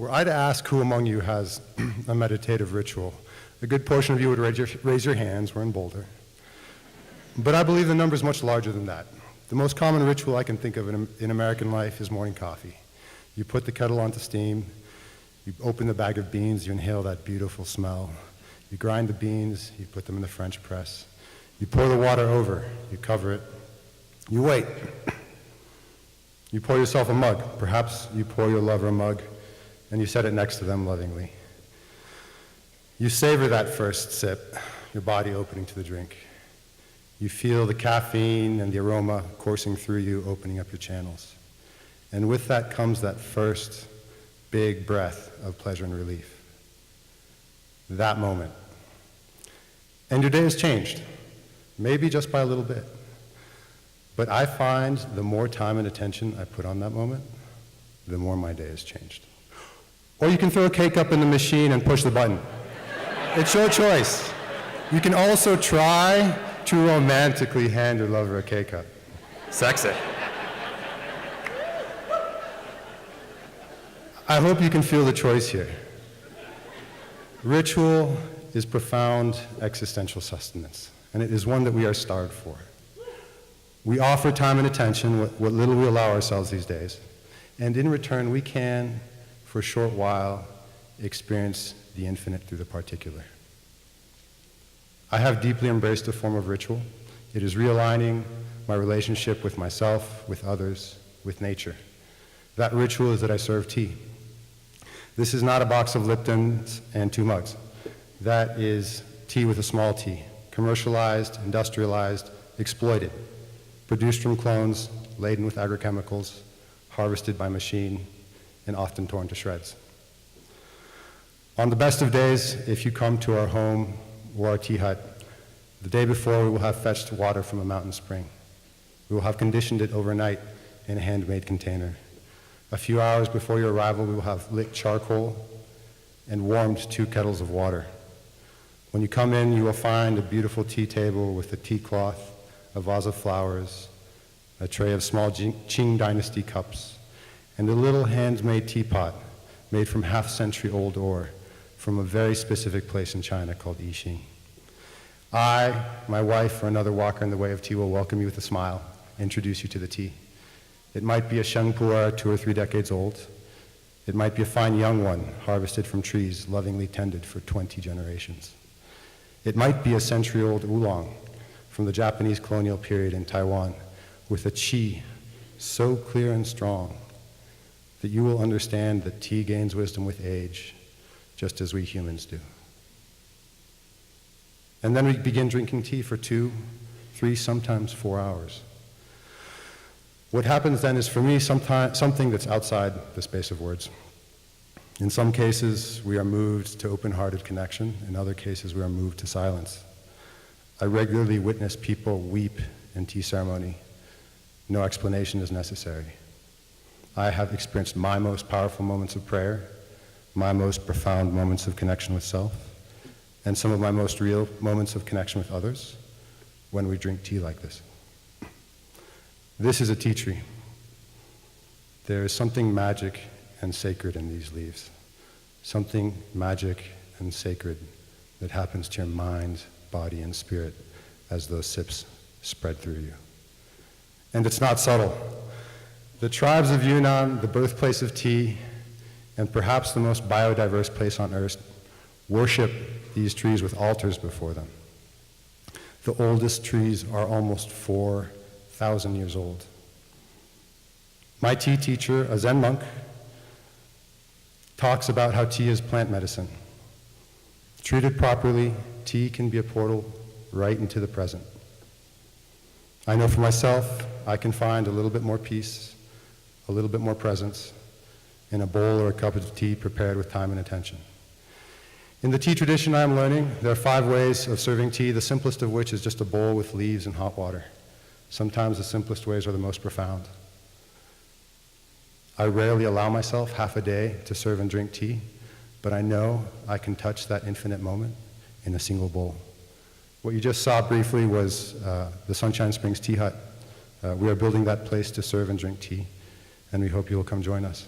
Were I to ask who among you has a meditative ritual, a good portion of you would raise your hands. We're in Boulder. But I believe the number is much larger than that. The most common ritual I can think of in American life is morning coffee. You put the kettle onto steam, you open the bag of beans, you inhale that beautiful smell. You grind the beans, you put them in the French press. You pour the water over, you cover it, you wait. You pour yourself a mug. Perhaps you pour your lover a mug, and you set it next to them lovingly. You savor that first sip, your body opening to the drink. You feel the caffeine and the aroma coursing through you, opening up your channels. And with that comes that first big breath of pleasure and relief. That moment. And your day has changed, maybe just by a little bit. But I find the more time and attention I put on that moment, the more my day has changed. Or you can throw a cake up in the machine and push the button. It's your choice. You can also try to romantically hand your lover a K-cup. Sexy. I hope you can feel the choice here. Ritual is profound existential sustenance, and it is one that we are starved for. We offer time and attention, what little we allow ourselves these days, and in return we can, for a short while, experience the infinite through the particular. I have deeply embraced a form of ritual. It is realigning my relationship with myself, with others, with nature. That ritual is that I serve tea. This is not a box of Liptons and 2 mugs. That is tea with a small t, commercialized, industrialized, exploited, produced from clones, laden with agrochemicals, harvested by machine, and often torn to shreds. On the best of days, if you come to our home or our tea hut, the day before we will have fetched water from a mountain spring. We will have conditioned it overnight in a handmade container. A few hours before your arrival, we will have lit charcoal and warmed 2 kettles of water. When you come in, you will find a beautiful tea table with a tea cloth, a vase of flowers, a tray of small Qing Dynasty cups, and a little handmade teapot made from half-century-old ore from a very specific place in China called Yixing. I, my wife, or another walker in the way of tea will welcome you with a smile, introduce you to the tea. It might be a Shengpu'er 2 or 3 decades old. It might be a fine young one, harvested from trees, lovingly tended for 20 generations. It might be a century-old oolong from the Japanese colonial period in Taiwan, with a qi so clear and strong that you will understand that tea gains wisdom with age, just as we humans do. And then we begin drinking tea for 2, 3, sometimes 4 hours. What happens then is, for me, something that's outside the space of words. In some cases, we are moved to open-hearted connection. In other cases, we are moved to silence. I regularly witness people weep in tea ceremony. No explanation is necessary. I have experienced my most powerful moments of prayer, my most profound moments of connection with self, and some of my most real moments of connection with others when we drink tea like this. This is a tea tree. There is something magic and sacred in these leaves. Something magic and sacred that happens to your mind, body, and spirit as those sips spread through you. And it's not subtle. The tribes of Yunnan, the birthplace of tea, and perhaps the most biodiverse place on earth, worship these trees with altars before them. The oldest trees are almost 4,000 years old. My tea teacher, a Zen monk, talks about how tea is plant medicine. Treated properly, tea can be a portal right into the present. I know for myself, I can find a little bit more peace, a little bit more presence in a bowl or a cup of tea prepared with time and attention. In the tea tradition I am learning, there are 5 ways of serving tea, the simplest of which is just a bowl with leaves and hot water. Sometimes the simplest ways are the most profound. I rarely allow myself half a day to serve and drink tea, but I know I can touch that infinite moment in a single bowl. What you just saw briefly was the Sunshine Springs Tea Hut. We are building that place to serve and drink tea, and we hope you will come join us.